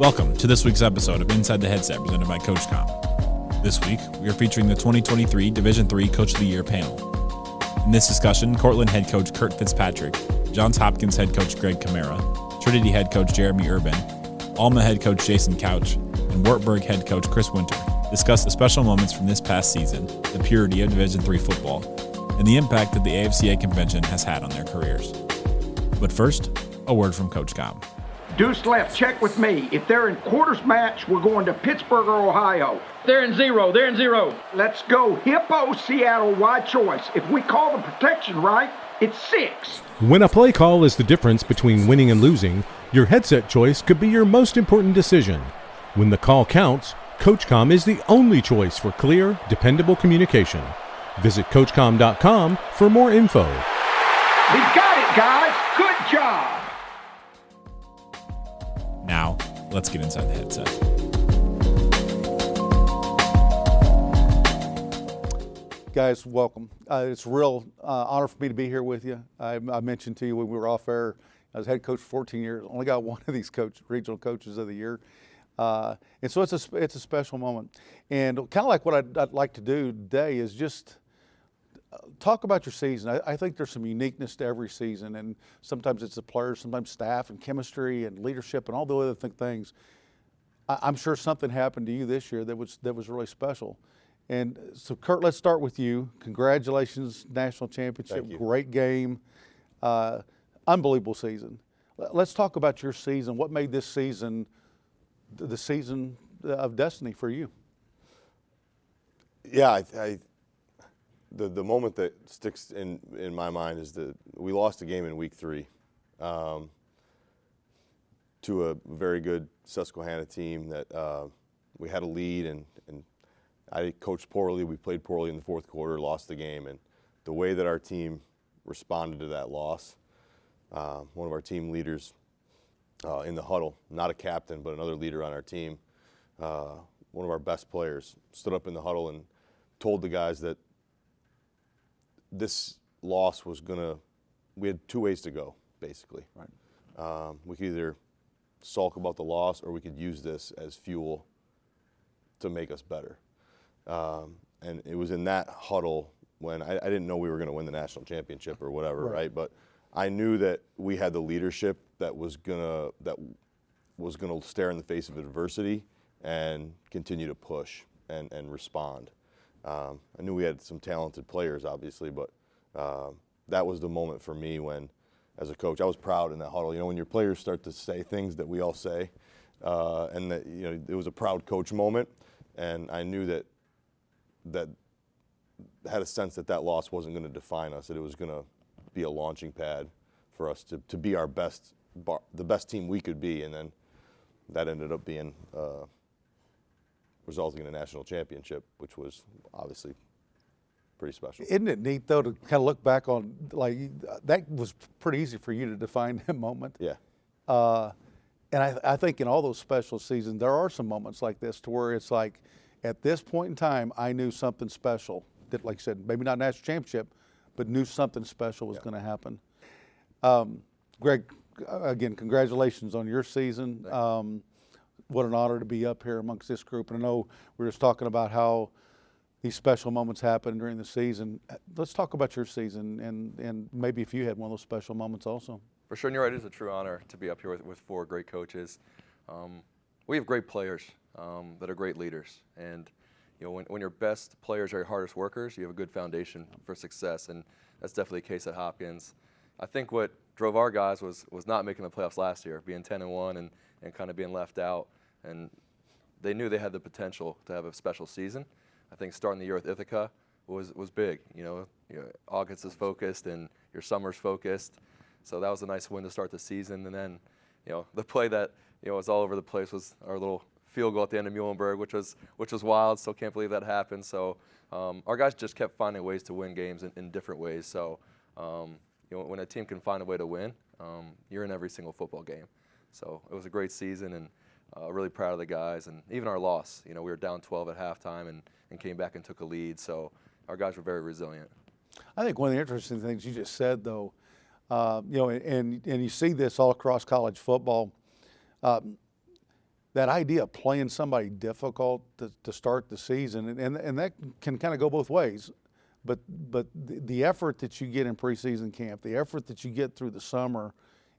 Welcome to this week's episode of Inside the Headset presented by CoachComm. This week, we are featuring the 2023 Division III Coach of the Year panel. In this discussion, Cortland head coach Curt Fitzpatrick, Johns Hopkins head coach Greg Chimera, Trinity head coach Jerheme Urban, Alma head coach Jason Couch, and Wartburg head coach Chris Winter discuss the special moments from this past season, the purity of Division III football, and the impact that the AFCA Convention has had on their careers. But first, a word from CoachComm. Deuce left, check with me. If they're in quarters match, we're going to Pittsburgh or Ohio. They're in zero. Let's go Hippo, Seattle, wide choice. If we call the protection right, it's 6. When a play call is the difference between winning and losing, your headset choice could be your most important decision. When the call counts, CoachComm is the only choice for clear, dependable communication. Visit CoachComm.com for more info. We got it, guys. Good job. Now, let's get inside the headset. Guys, welcome. It's a real honor for me to be here with you. I mentioned to you when we were off air, I was head coach for 14 years. Only got one of these regional coaches of the year. And so it's a special moment. And kind of like what I'd like to do today is just talk about your season. I think there's some uniqueness to every season, and sometimes it's the players, sometimes staff and chemistry and leadership and all the other things. I'm sure something happened to you this year that was really special. And so, Curt, let's start with you. Congratulations, national championship, great game, unbelievable season. Let's talk about your season. What made this season the season of destiny for you? Yeah, the moment that sticks in my mind is that we lost a game in week 3 to a very good Susquehanna team that we had a lead and I coached poorly. We played poorly in the fourth quarter, lost the game, and the way that our team responded to that loss, one of our team leaders in the huddle, not a captain but another leader on our team, one of our best players, stood up in the huddle and told the guys that this loss was we had 2 ways to go, basically. Right. We could either sulk about the loss or we could use this as fuel to make us better. And it was in that huddle when I didn't know we were going to win the national championship or whatever, right? But I knew that we had the leadership that was gonna stare in the face of adversity and continue to push and respond. I knew we had some talented players, obviously, but that was the moment for me when, as a coach, I was proud in that huddle. You know, when your players start to say things that we all say, and that, you know, it was a proud coach moment, and I knew that had a sense that loss wasn't going to define us, that it was going to be a launching pad for us to be our best, the best team we could be, and then that ended up being resulting in a national championship, which was obviously pretty special. Isn't it neat, though, to kind of look back on, like, that was pretty easy for you to define that moment? Yeah. And I think in all those special seasons, there are some moments like this to where it's like, at this point in time, I knew something special. That, like I said, maybe not national championship, but knew something special was going to happen. Greg, again, congratulations on your season. What an honor to be up here amongst this group. And I know we were just talking about how these special moments happen during the season. Let's talk about your season and maybe if you had one of those special moments also. For sure, and you're right, it is a true honor to be up here with 4 great coaches. We have great players that are great leaders. And you know, when your best players are your hardest workers, you have a good foundation for success. And that's definitely a case at Hopkins. I think what drove our guys was not making the playoffs last year, being 10-1 and kind of being left out. And they knew they had the potential to have a special season. I think starting the year with Ithaca was big. You know, August is focused and your summer's focused. So that was a nice win to start the season. And then, you know, the play that, you know, was all over the place was our little field goal at the end of Muhlenberg, which was wild. Still can't believe that happened. So our guys just kept finding ways to win games in different ways. So you know, when a team can find a way to win, you're in every single football game. So it was a great season, and really proud of the guys. And even our loss, you know, we were down 12 at halftime and came back and took a lead. So our guys were very resilient. I think one of the interesting things you just said, though, you know, and you see this all across college football. that idea of playing somebody difficult to start the season, and that can kind of go both ways. But the effort that you get in preseason camp, the effort that you get through the summer,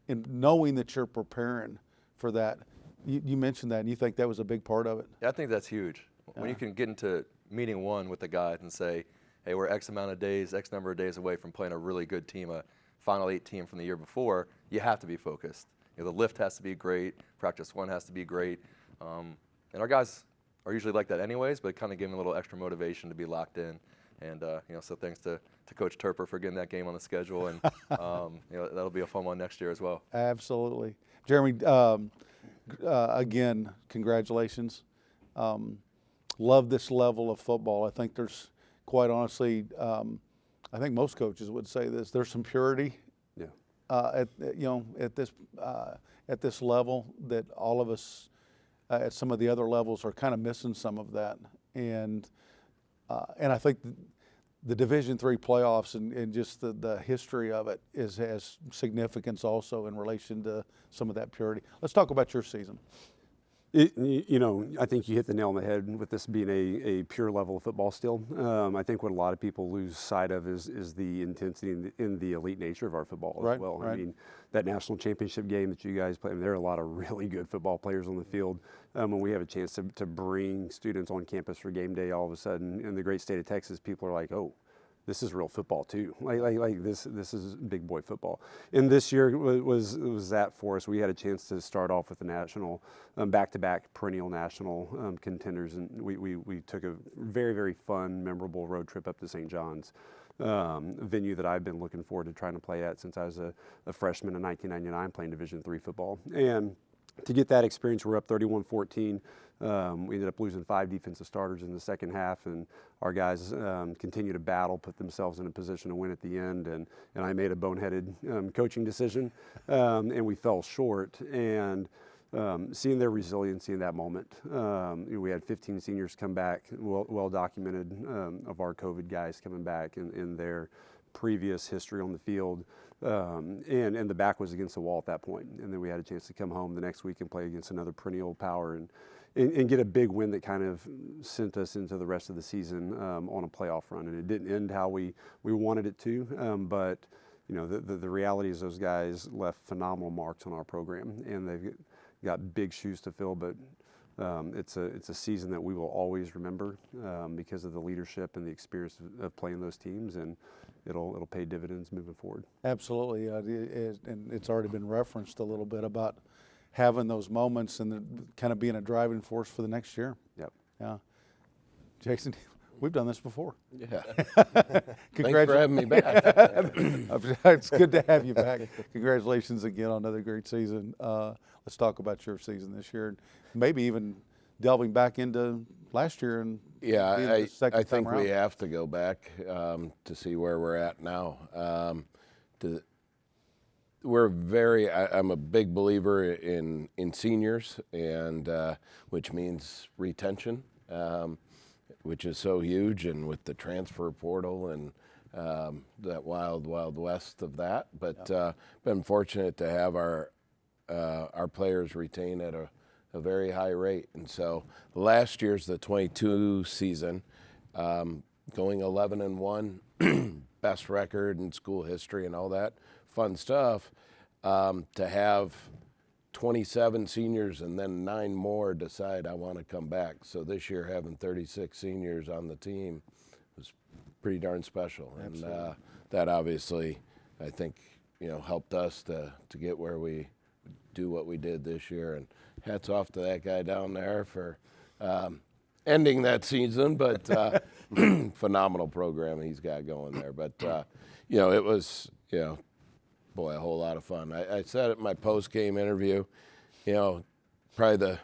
and knowing that you're preparing for that, you mentioned that, and you think that was a big part of it. Yeah, I think that's huge. When you can get into meeting one with the guys and say, hey, we're X number of days away from playing a really good team, a Final 8 team from the year before, you have to be focused. The lift has to be great, practice one has to be great, and our guys are usually like that anyways, but kind of giving a little extra motivation to be locked in. And so thanks to Coach Turper for getting that game on the schedule, and that'll be a fun one next year as well. Absolutely. Jerheme, again, congratulations. Love this level of football. I think there's, quite honestly, I think most coaches would say this. There's some purity, at this level that all of us at some of the other levels are kind of missing some of that, and I think the Division III playoffs and just the history of it has significance also in relation to some of that purity. Let's talk about your season. I think you hit the nail on the head with this being a pure level of football still. I think what a lot of people lose sight of is the intensity and the elite nature of our football as well. Right. I mean, that national championship game that you guys play, there are a lot of really good football players on the field. When we have a chance to bring students on campus for game day, all of a sudden, in the great state of Texas, people are like, oh, this is real football too. Like this is big boy football. And this year was that for us. We had a chance to start off with the national, back-to-back perennial national contenders, and we took a very, very fun, memorable road trip up to St. John's, a venue that I've been looking forward to trying to play at since I was a freshman in 1999 playing Division III football. And to get that experience, we're up 31-14. We ended up losing 5 defensive starters in the second half, and our guys continue to battle, put themselves in a position to win at the end, and I made a boneheaded coaching decision, and we fell short. And seeing their resiliency in that moment, we had 15 seniors come back, well documented, of our COVID guys coming back in their previous history on the field. And the back was against the wall at that point. And then we had a chance to come home the next week and play against another perennial power and get a big win that kind of sent us into the rest of the season on a playoff run. And it didn't end how we wanted it to, but the reality is those guys left phenomenal marks on our program, and they've got big shoes to fill. But it's a season that we will always remember because of the leadership and the experience of playing those teams, and it'll pay dividends moving forward. Absolutely, and it's already been referenced a little bit about having those moments and kind of being a driving force for the next year. Yep. Yeah. Jason, we've done this before. Yeah. Thanks for having me back. It's good to have you back. Congratulations again on another great season. Let's talk about your season this year, and maybe even delving back into last year. And yeah, I think we have to go back to see where we're at now. I'm a big believer in seniors, and which means retention, which is so huge, and with the transfer portal and that wild west of that. But been fortunate to have our players retain at a very high rate. And so last year's the 22 season, going 11-1, best record in school history and all that fun stuff. To have 27 seniors and then 9 more decide I want to come back. So this year having 36 seniors on the team was pretty darn special. Absolutely. And that obviously, I think, helped us to get where we do what we did this year. And hats off to that guy down there for ending that season, but phenomenal program he's got going there. But, it was, boy, a whole lot of fun. I said at my post-game interview, probably the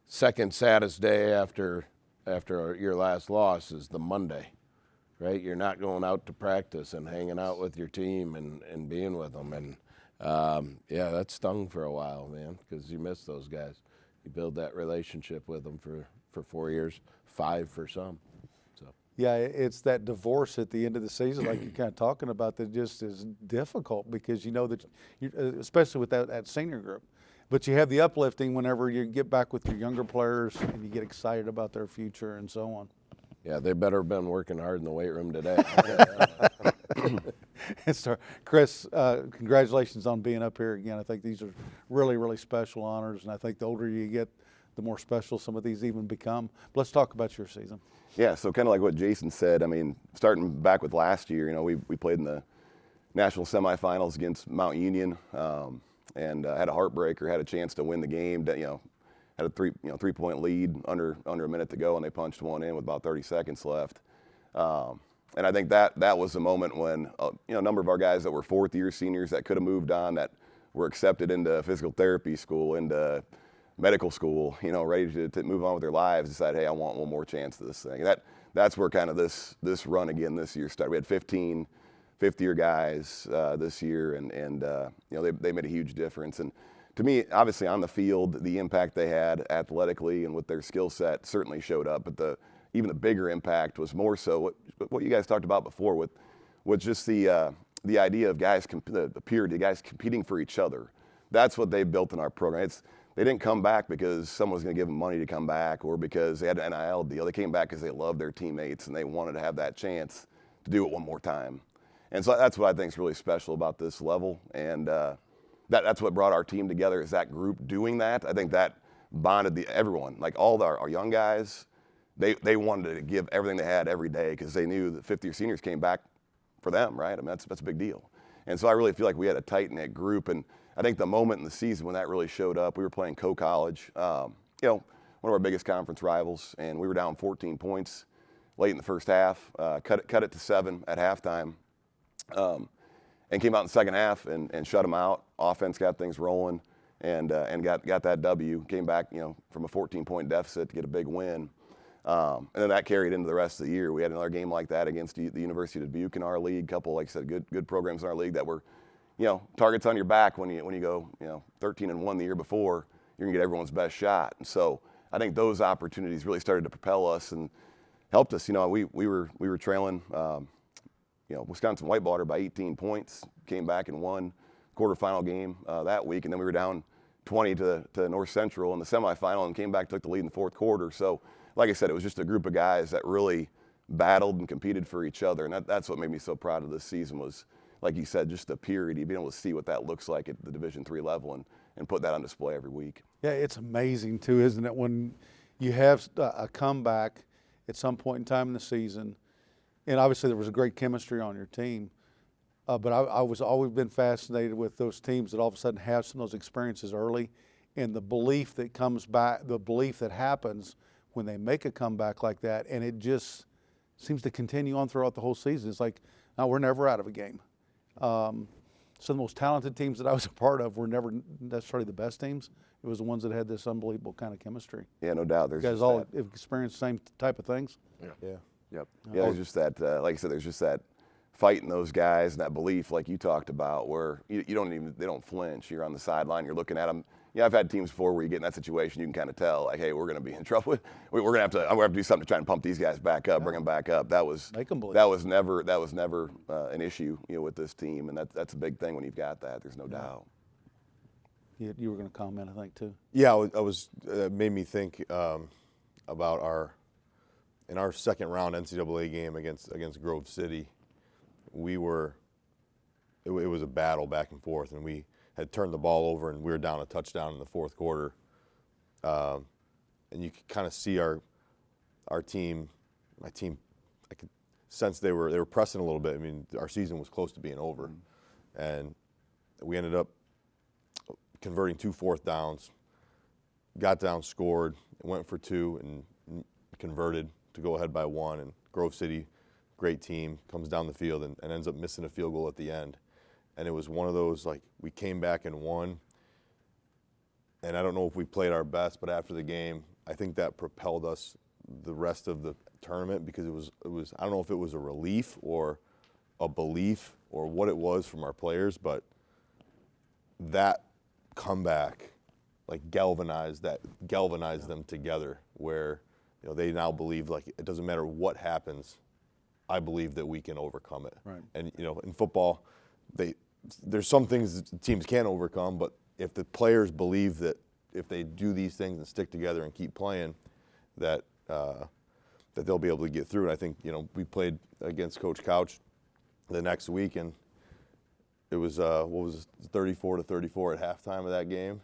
second saddest day after your last loss is the Monday, right? You're not going out to practice and hanging out with your team and being with them. And, that stung for a while, man, because you miss those guys. You build that relationship with them for 4 years, 5 for some. So. Yeah, it's that divorce at the end of the season, like you're kind of talking about, that just is difficult because that, especially with that senior group. but you have the uplifting whenever you get back with your younger players and you get excited about their future and so on. Yeah, they better have been working hard in the weight room today. So, Chris, congratulations on being up here again. I think these are really, really special honors, and I think the older you get, the more special some of these even become. But let's talk about your season. Yeah, so kind of like what Jason said, I mean, starting back with last year, we played in the national semifinals against Mount Union, and had a heartbreaker, had a chance to win the game, had a 3-point lead under a minute to go, and they punched one in with about 30 seconds left. And I think that was the moment when a number of our guys that were fourth-year seniors that could have moved on, that were accepted into physical therapy school, into medical school, ready to move on with their lives, decided, hey, I want one more chance at this thing. That's where kind of this run again this year started. We had 15 fifth-year guys this year, and they made a huge difference. And to me, obviously on the field, the impact they had athletically and with their skill set certainly showed up. But even the bigger impact was more so what you guys talked about before with just the idea of guys, the purity, guys competing for each other. That's what they built in our program. They didn't come back because someone was going to give them money to come back or because they had an NIL deal. They came back because they loved their teammates and they wanted to have that chance to do it one more time. And so that's what I think is really special about this level. And that's what brought our team together, is that group doing that. I think that bonded everyone, like all our young guys. They wanted to give everything they had every day because they knew that fifth-year seniors came back for them, right? I mean, that's a big deal. And so I really feel like we had a tight-knit group. And I think the moment in the season when that really showed up, we were playing College, one of our biggest conference rivals, and we were down 14 points late in the first half, cut it to 7 at halftime, and came out in the second half and shut them out. Offense got things rolling and got that W. Came back, from a 14-point deficit to get a big win. And then that carried into the rest of the year. We had another game like that against the University of Dubuque in our league. Couple, like I said, good programs in our league that were, targets on your back when you go, 13-1 the year before. You're gonna get everyone's best shot. And so I think those opportunities really started to propel us and helped us. We were trailing, Wisconsin Whitewater by 18 points. Came back and won quarterfinal game that week, and then we were down 20 to North Central in the semifinal and came back, took the lead in the fourth quarter. So, like I said, it was just a group of guys that really battled and competed for each other, and that's what made me so proud of this season was, like you said, just the purity, being able to see what that looks like at the Division III level and put that on display every week. Yeah, it's amazing too, isn't it, when you have a comeback at some point in time in the season, and obviously there was a great chemistry on your team, but I was always been fascinated with those teams that all of a sudden have some of those experiences early, and the belief that comes back, the belief that happens when they make a comeback like that, and it just seems to continue on throughout the whole season. It's like, no, we're never out of a game. Some of the most talented teams that I was a part of were never necessarily the best teams. It was the ones that had this unbelievable kind of chemistry. Yeah, no doubt. You guys all have experienced the same type of things? Yeah. Yep. Yeah, there's just that, like I said, there's just that fight in those guys and that belief, like you talked about, where they don't flinch. You're on the sideline, you're looking at them. Yeah, I've had teams before where you get in that situation, you can kind of tell, like, hey, we're going to be in trouble. I'm going to have to do something to try and pump these guys back up, bring them back up. Make them believe. That was never an issue, with this team, and that's a big thing when you've got that. There's no doubt. You were going to comment, I think, too. Yeah, I was. Made me think about in our second round NCAA game against Grove City. It was a battle back and forth, and we had turned the ball over, and we were down a touchdown in the fourth quarter. And you could kind of see my team. I could sense they were pressing a little bit. I mean, our season was close to being over, and we ended up converting 2 fourth downs. Got down, scored, went for 2, and converted to go ahead by 1. And Grove City, great team, comes down the field and ends up missing a field goal at the end. And it was one of those, like, we came back and won. And I don't know if we played our best, but after the game, I think that propelled us the rest of the tournament, because it was I don't know if it was a relief or a belief or what it was from our players, but that comeback, like, galvanized them together, where, they now believe, like, it doesn't matter what happens, I believe that we can overcome it. Right. And, in football, there's some things teams can't overcome, but if the players believe that if they do these things and stick together and keep playing, that that they'll be able to get through. And I think, you know, we played against Coach Couch the next week, and it was 34-34 at halftime of that game.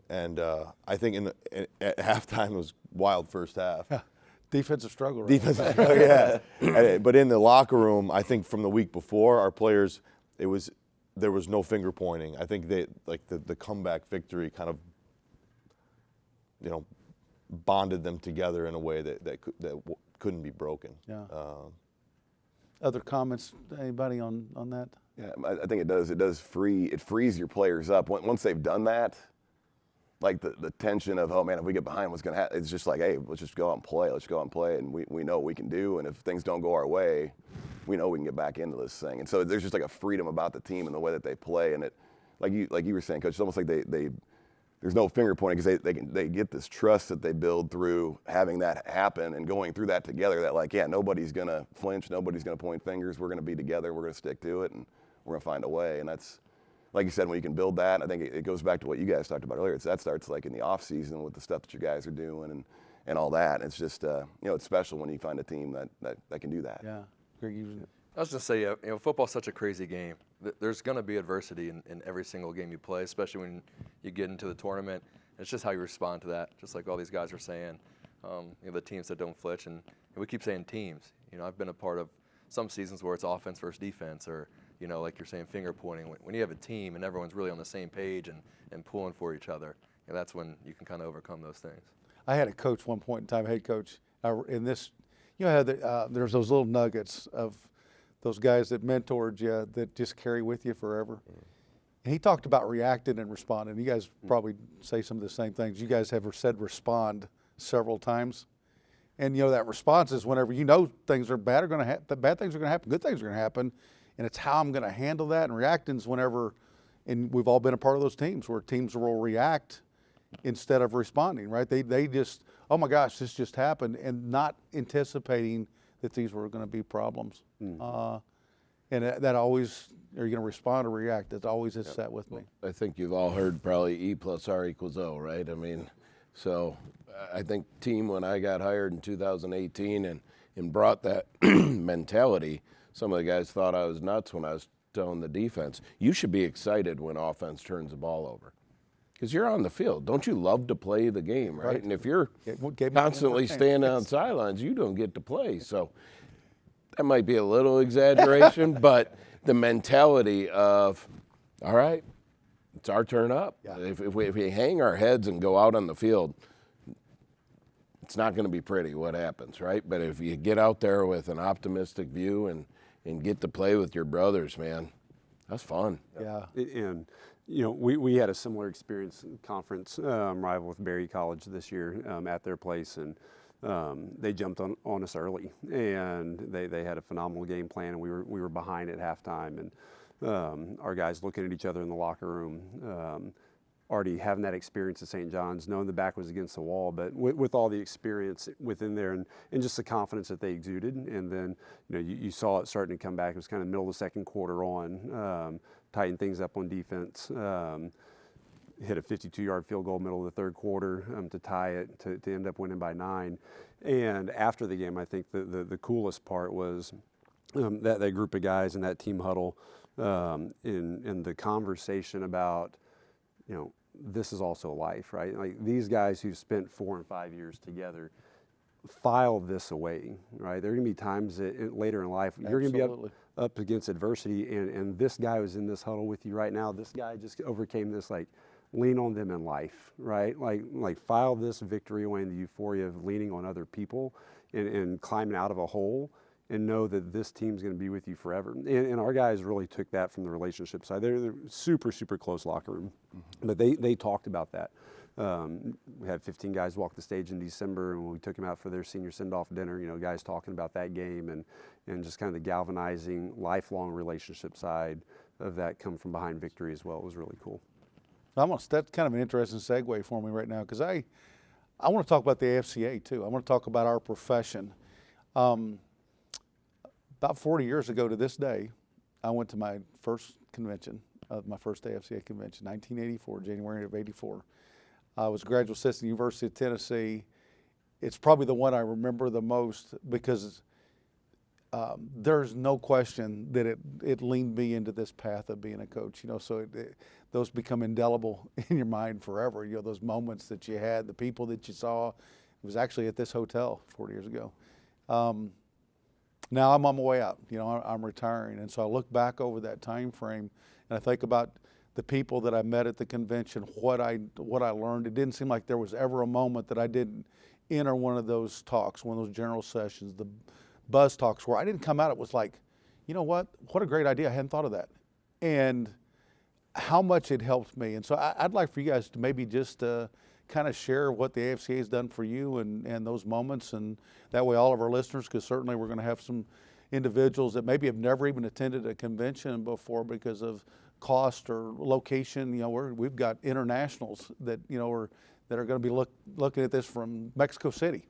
And I think at halftime it was wild first half. Yeah. Defensive struggle. Right? Defensive struggle, yeah. But in the locker room, I think from the week before, our players, there was no finger pointing. I think they the comeback victory kind of, you know, bonded them together in a way that couldn't be broken. Yeah. Other comments? Anybody on that? Yeah, I think it frees your players up once they've done that. Like the tension of, oh man, if we get behind, what's going to happen? It's just like, hey, let's just go out and play. Let's go out and play, and we know what we can do. And if things don't go our way, we know we can get back into this thing. And so there's just like a freedom about the team and the way that they play. And it, like you were saying, Coach, it's almost like there's no finger pointing because they get this trust that they build through having that happen and going through that together. That like, yeah, nobody's going to flinch, nobody's going to point fingers. We're going to be together. We're going to stick to it, and we're going to find a way. And that's, like you said, when you can build that, I think it goes back to what you guys talked about earlier. That starts like in the off season with the stuff that you guys are doing and all that. It's just you know, it's special when you find a team that can do that. Yeah, Greg, I was just say, you know, football's such a crazy game. There's going to be adversity in every single game you play, especially when you get into the tournament. It's just how you respond to that, just like all these guys are saying. You know, the teams that don't flinch, and we keep saying teams. You know, I've been a part of some seasons where it's offense versus defense, or you know, like you're saying, finger pointing. When you have a team and everyone's really on the same page and pulling for each other, you know, that's when you can kind of overcome those things. I had a coach one point in time, head coach, in this, you know, there's those little nuggets of those guys that mentored you that just carry with you forever. And he talked about reacting and responding. You guys probably say some of the same things. You guys have said respond several times. And, you know, that response is whenever you know things are bad, bad things are going to happen, good things are going to happen. And it's how I'm going to handle that. And reacting is whenever, and we've all been a part of those teams where teams will react instead of responding, right? They just, oh my gosh, this just happened, and not anticipating that these were going to be problems. And that always, are you going to respond or react? That always is set with me. I think you've all heard probably E + R = O, right? I mean, so I think team, when I got hired in 2018 and brought that mentality, some of the guys thought I was nuts when I was telling the defense, you should be excited when offense turns the ball over. Because you're on the field. Don't you love to play the game, right? And if you're constantly standing on sidelines, you don't get to play. So that might be a little exaggeration, but the mentality of, all right, it's our turn up. Yeah. If we hang our heads and go out on the field, it's not going to be pretty what happens, right? But if you get out there with an optimistic view and get to play with your brothers, man, that's fun. Yeah. And, you know, we had a similar experience in conference rival with Berry College this year at their place, and they jumped on us early, and they had a phenomenal game plan, and we were behind at halftime, and our guys looking at each other in the locker room, already having that experience at St. John's, knowing the back was against the wall, but with all the experience within there and just the confidence that they exuded. And then, you know, you saw it starting to come back. It was kind of middle of the second quarter on, tighten things up on defense, hit a 52-yard field goal middle of the third quarter to tie it, to end up winning by 9. And after the game, I think the coolest part was that group of guys in that team huddle in the conversation about, you know, this is also life, right? Like these guys who spent 4 and 5 years together, file this away, right? There are going to be times that later in life you're going to be up against adversity, and this guy was in this huddle with you right now. This guy just overcame this. Like, lean on them in life, right? Like file this victory away in the euphoria of leaning on other people and climbing out of a hole, and know that this team's going to be with you forever. And our guys really took that from the relationship side. They're super, super close locker room. But they talked about that. We had 15 guys walk the stage in December, and when we took them out for their senior send-off dinner, you know, guys talking about that game and just kind of the galvanizing, lifelong relationship side of that come from behind victory as well. It was really cool. That's kind of an interesting segue for me right now, because I want to talk about the AFCA too. I want to talk about our profession. About 40 years ago to this day, I went to my first convention of my first AFCA convention, 1984, January of '84. I was a graduate assistant at the University of Tennessee. It's probably the one I remember the most because there's no question that it leaned me into this path of being a coach. So those become indelible in your mind forever. Those moments that you had, the people that you saw. It was actually at this hotel 40 years ago. Now I'm on my way out. I'm retiring, and so I look back over that time frame, and I think about the people that I met at the convention, what I learned. It didn't seem like there was ever a moment that I didn't enter one of those talks, one of those general sessions, the buzz talks, where I didn't come out. It was like, you know what a great idea. I hadn't thought of that, and how much it helped me. And so I'd like for you guys to maybe just kind of share what the AFCA has done for you and those moments, and that way all of our listeners, because certainly we're going to have some individuals that maybe have never even attended a convention before because of cost or location. We've got internationals that that are going to be looking at this from Mexico City,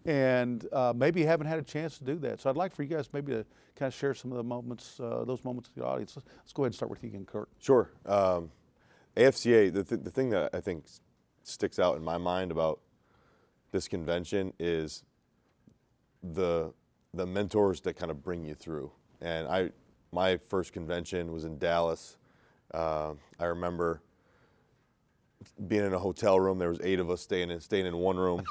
and maybe haven't had a chance to do that. So I'd like for you guys maybe to kind of share some of the moments, those moments with the audience. Let's go ahead and start with you again, Kurt. Sure. AFCA, the thing that I think sticks out in my mind about this convention is the mentors that kind of bring you through. And my first convention was in Dallas. I remember being in a hotel room. There was 8 of us staying in one room.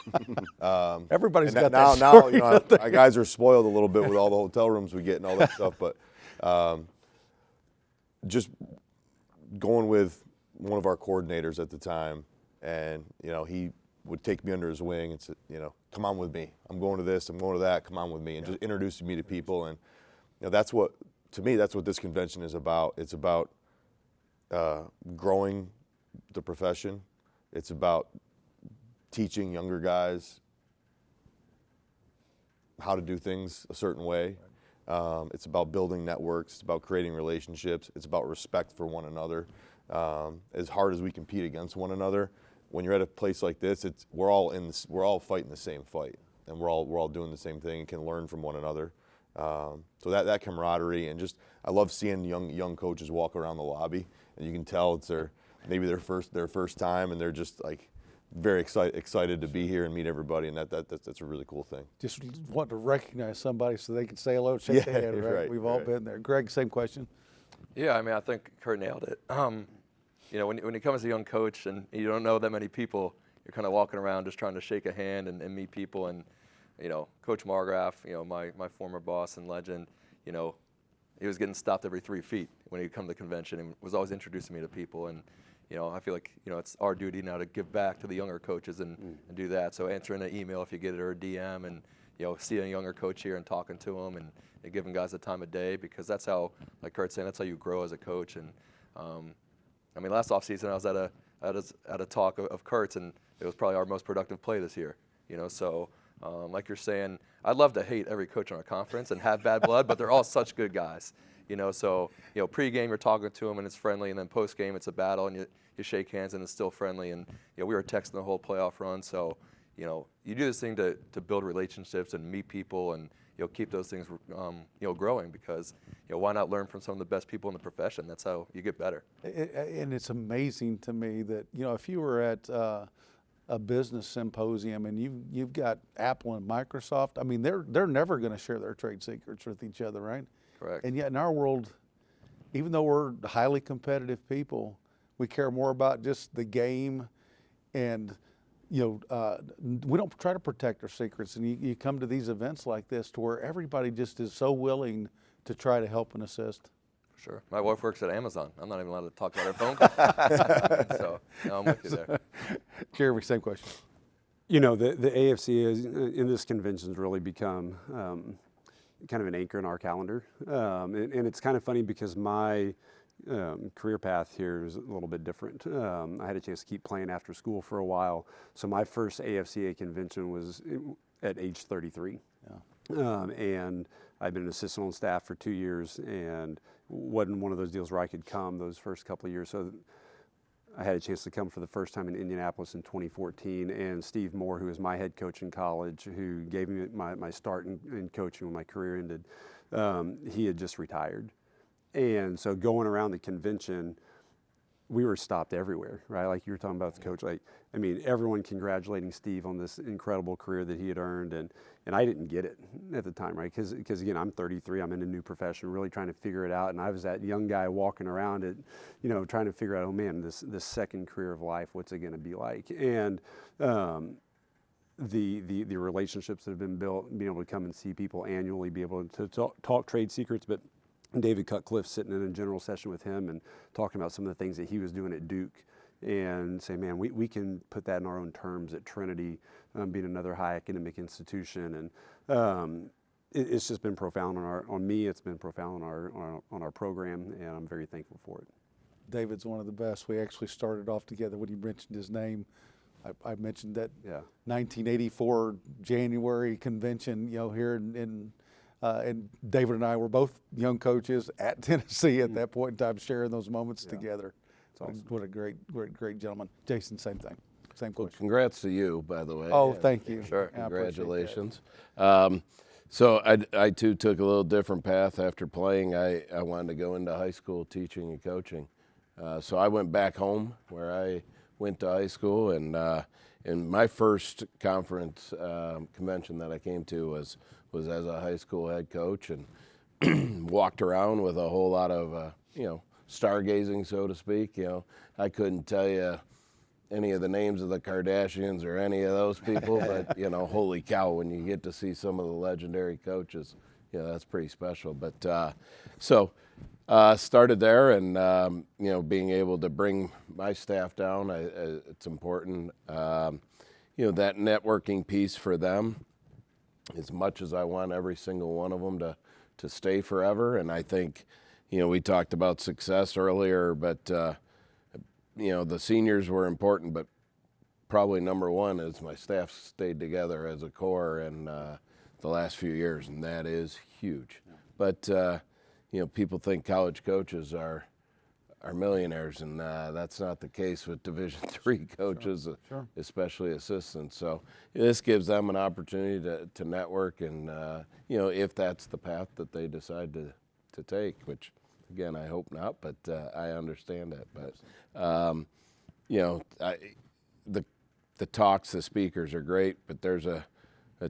Everybody's got now, that story. Now, our guys are spoiled a little bit with all the hotel rooms we get and all that stuff. But just going with one of our coordinators at the time, and he would take me under his wing and say, come on with me. I'm going to this. I'm going to that. Come on with me, and just introducing me to people. And that's what this convention is about. It's about growing the profession. It's about teaching younger guys how to do things a certain way. It's about building networks. It's about creating relationships. It's about respect for one another. As hard as we compete against one another, when you're at a place like this, we're all fighting the same fight, and we're all doing the same thing and can learn from one another. So that camaraderie, and just I love seeing young coaches walk around the lobby, and you can tell it's maybe their first time, and they're just like very excited to be here and meet everybody, and that's a really cool thing. Just want to recognize somebody so they can say hello, shake their hand. Right? We've all been there. Greg, same question. Yeah, I think Kurt nailed it. When you come as a young coach and you don't know that many people, you're kind of walking around just trying to shake a hand and meet people. And Coach Margraf, my former boss and legend, he was getting stopped every 3 feet when he'd come to the convention and was always introducing me to people. And I feel like it's our duty now to give back to the younger coaches and do that. So answering an email if you get it, or a DM, and see a younger coach here and talking to them and giving guys the time of day, because that's how, like Kurt's saying, that's how you grow as a coach. And last offseason I was at a talk of Kurt's, and it was probably our most productive play this year. So like you're saying, I'd love to hate every coach on our conference and have bad blood, but they're all such good guys. So pre-game you're talking to them and it's friendly, and then post-game it's a battle and you shake hands and it's still friendly. And we were texting the whole playoff run. So you do this thing to build relationships and meet people, and keep those things growing, because why not learn from some of the best people in the profession? That's how you get better. And it's amazing to me that if you were at a business symposium and you've got Apple and Microsoft, they're never going to share their trade secrets with each other, right? Correct. And yet in our world, even though we're highly competitive people, we care more about just the game, and we don't try to protect our secrets. And you come to these events like this to where everybody just is so willing to try to help and assist. Sure. My wife works at Amazon. I'm not even allowed to talk about her phone. So I'm with you there. Jeremy, same question. The AFCA in this convention has really become kind of an anchor in our calendar. And it's kind of funny because my career path here is a little bit different. I had a chance to keep playing after school for a while. So my first AFCA convention was at age 33. Yeah. And I've been an assistant on staff for 2 years, and wasn't one of those deals where I could come those first couple of years. So I had a chance to come for the first time in Indianapolis in 2014, and Steve Moore, who was my head coach in college, who gave me my start in coaching when my career ended, he had just retired. And so going around the convention, we were stopped everywhere, right? Like you were talking about the coach, like, I mean, everyone congratulating Steve on this incredible career that he had earned. And I didn't get it at the time, right? Because again, I'm 33, I'm in a new profession, really trying to figure it out. And I was that young guy walking around it, you know, trying to figure out, oh man, this second career of life, what's it going to be like? And the relationships that have been built, being able to come and see people annually, be able to talk trade secrets, but David Cutcliffe sitting in a general session with him and talking about some of the things that he was doing at Duke, and say, man, we can put that in our own terms at Trinity, being another high academic institution. And it's just been profound on me. It's been profound on our program, and I'm very thankful for it. David's one of the best. We actually started off together when you mentioned his name. I mentioned that 1984 January convention, you know, here and David and I were both young coaches at Tennessee at that point in time, sharing those moments together. Awesome. What a great gentleman. Jason, same thing. Same question. Congrats to you, by the way. Oh, thank you. Sure. Congratulations. So I too took a little different path after playing. I wanted to go into high school teaching and coaching. So I went back home where I went to high school, and my first conference convention that I came to was as a high school head coach, and walked around with a whole lot of stargazing, so to speak. You know, I couldn't tell you any of the names of the Kardashians or any of those people, but you know, holy cow, when you get to see some of the legendary coaches, you know, that's pretty special. But started there, and being able to bring my staff down, it's important. That networking piece for them, as much as I want every single one of them to stay forever. And I think, we talked about success earlier, but the seniors were important, but probably number one is my staff stayed together as a core in the last few years, and that is huge. But people think college coaches are millionaires, and that's not the case with Division III coaches, especially assistants. So this gives them an opportunity to network, and if that's the path that they decide to take, which again I hope not, but I understand that. But the talks, the speakers are great, but there's a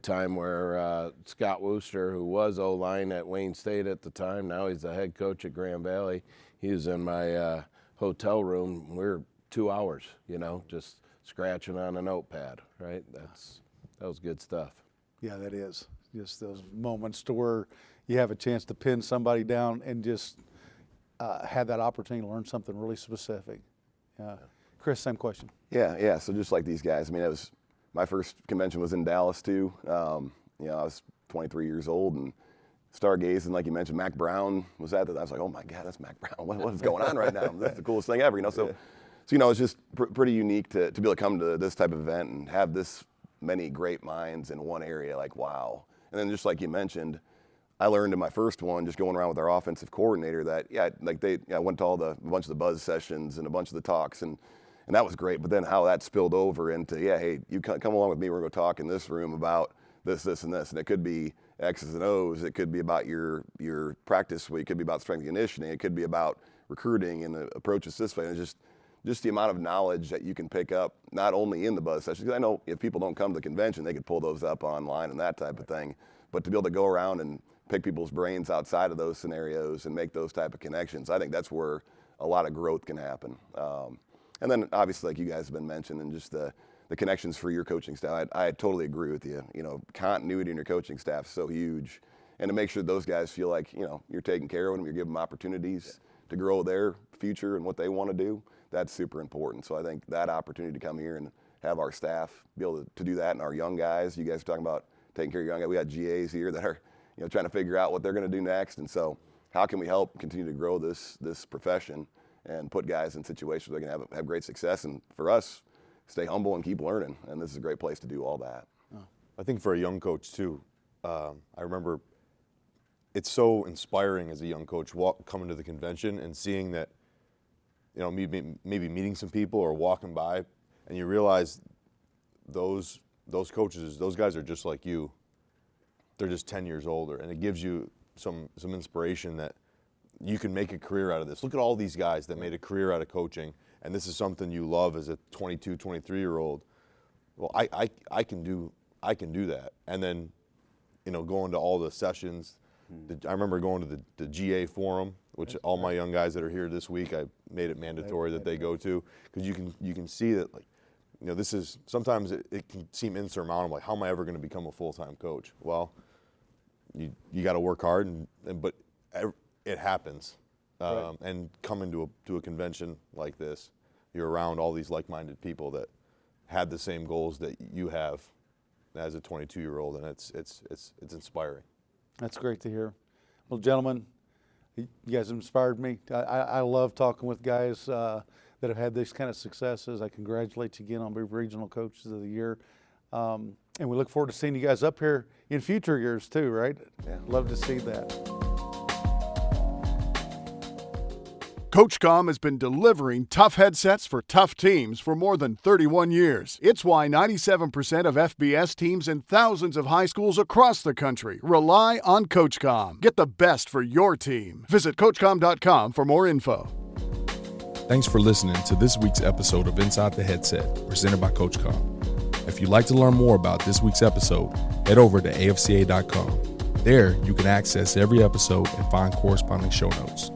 time where Scott Wooster, who was O-line at Wayne State at the time, now he's the head coach at Grand Valley. He was in my hotel room. We were 2 hours, just scratching on a notepad, right? That was good stuff. Yeah, that is. Just those moments to where you have a chance to pin somebody down and just have that opportunity to learn something really specific. Chris, same question. Yeah. So just like these guys, I mean, my first convention was in Dallas too. I was 23 years old and stargazing, like you mentioned, Mac Brown was at that. I was like, oh my God, that's Mac Brown. What is going on right now? That's the coolest thing ever, So it's just pretty unique to be able to come to this type of event and have this many great minds in one area. Like, wow. And then just like you mentioned, I learned in my first one, just going around with our offensive coordinator, that I went to a bunch of the buzz sessions and a bunch of the talks, and that was great. But then how that spilled over into, hey, you come along with me. We're going to talk in this room about this, and this, and it could be X's and O's. It could be about your practice week. It could be about strength and conditioning. It could be about recruiting and the approaches this way. And just the amount of knowledge that you can pick up, not only in the buzz sessions, because I know if people don't come to the convention, they could pull those up online and that type of thing. But to be able to go around and pick people's brains outside of those scenarios and make those type of connections, I think that's where a lot of growth can happen. And then obviously, like you guys have been mentioning, just the connections for your coaching staff. I totally agree with you. Continuity in your coaching staff is so huge. And to make sure those guys feel like, you're taking care of them, you're giving them opportunities to grow their future and what they want to do, that's super important. So I think that opportunity to come here and have our staff be able to do that, and our young guys, you guys are talking about taking care of your young guys. We got GAs here that are, trying to figure out what they're going to do next. And so how can we help continue to grow this profession and put guys in situations where they can have great success? And for us, stay humble and keep learning. And this is a great place to do all that. I think for a young coach too, I remember it's so inspiring as a young coach coming to the convention and seeing that, maybe meeting some people or walking by, and you realize those coaches, those guys are just like you. They're just 10 years older, and it gives you some inspiration that you can make a career out of this. Look at all these guys that made a career out of coaching, and this is something you love as a 22, 23-year-old. Well, I can do that. And then, going to all the sessions. I remember going to the GA forum, which all my young guys that are here this week, I made it mandatory that they go to, because you can see that, like, this is, sometimes it can seem insurmountable. Like, how am I ever going to become a full-time coach? Well, you got to work hard, but it happens. Right. And coming to a convention like this, you're around all these like-minded people that had the same goals that you have as a 22-year-old, and it's inspiring. That's great to hear. Well, gentlemen, you guys have inspired me. I love talking with guys that have had these kind of successes. I congratulate you again on being Regional Coaches of the Year. And we look forward to seeing you guys up here in future years too, right? Yeah. Love to see that. CoachComm has been delivering tough headsets for tough teams for more than 31 years. It's why 97% of FBS teams in thousands of high schools across the country rely on CoachComm. Get the best for your team. Visit CoachComm.com for more info. Thanks for listening to this week's episode of Inside the Headset, presented by CoachComm. If you'd like to learn more about this week's episode, head over to AFCA.com. There, you can access every episode and find corresponding show notes.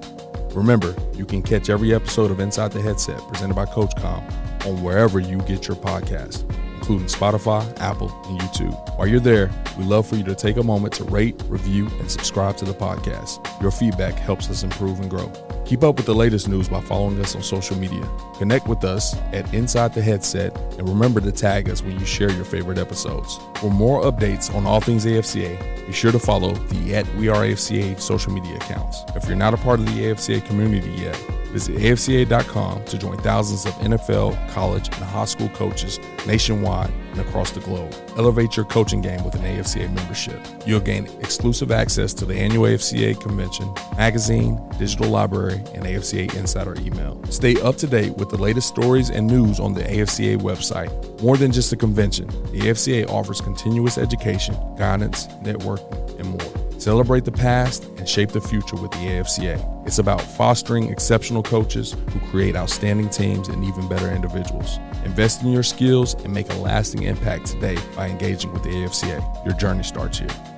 Remember, you can catch every episode of Inside the Headset presented by CoachComm on wherever you get your podcasts, including Spotify, Apple, and YouTube. While you're there, we'd love for you to take a moment to rate, review, and subscribe to the podcast. Your feedback helps us improve and grow. Keep up with the latest news by following us on social media. Connect with us at Inside the Headset, and remember to tag us when you share your favorite episodes. For more updates on all things AFCA, be sure to follow the @WeAreAFCA social media accounts. If you're not a part of the AFCA community yet, visit AFCA.com to join thousands of NFL, college, and high school coaches nationwide and across the globe. Elevate your coaching game with an AFCA membership. You'll gain exclusive access to the annual AFCA convention, magazine, digital library, and AFCA Insider email. Stay up to date with the latest stories and news on the AFCA website. More than just a convention, the AFCA offers continuous education, guidance, networking, and more. Celebrate the past and shape the future with the AFCA. It's about fostering exceptional coaches who create outstanding teams and even better individuals. Invest in your skills and make a lasting impact today by engaging with the AFCA. Your journey starts here.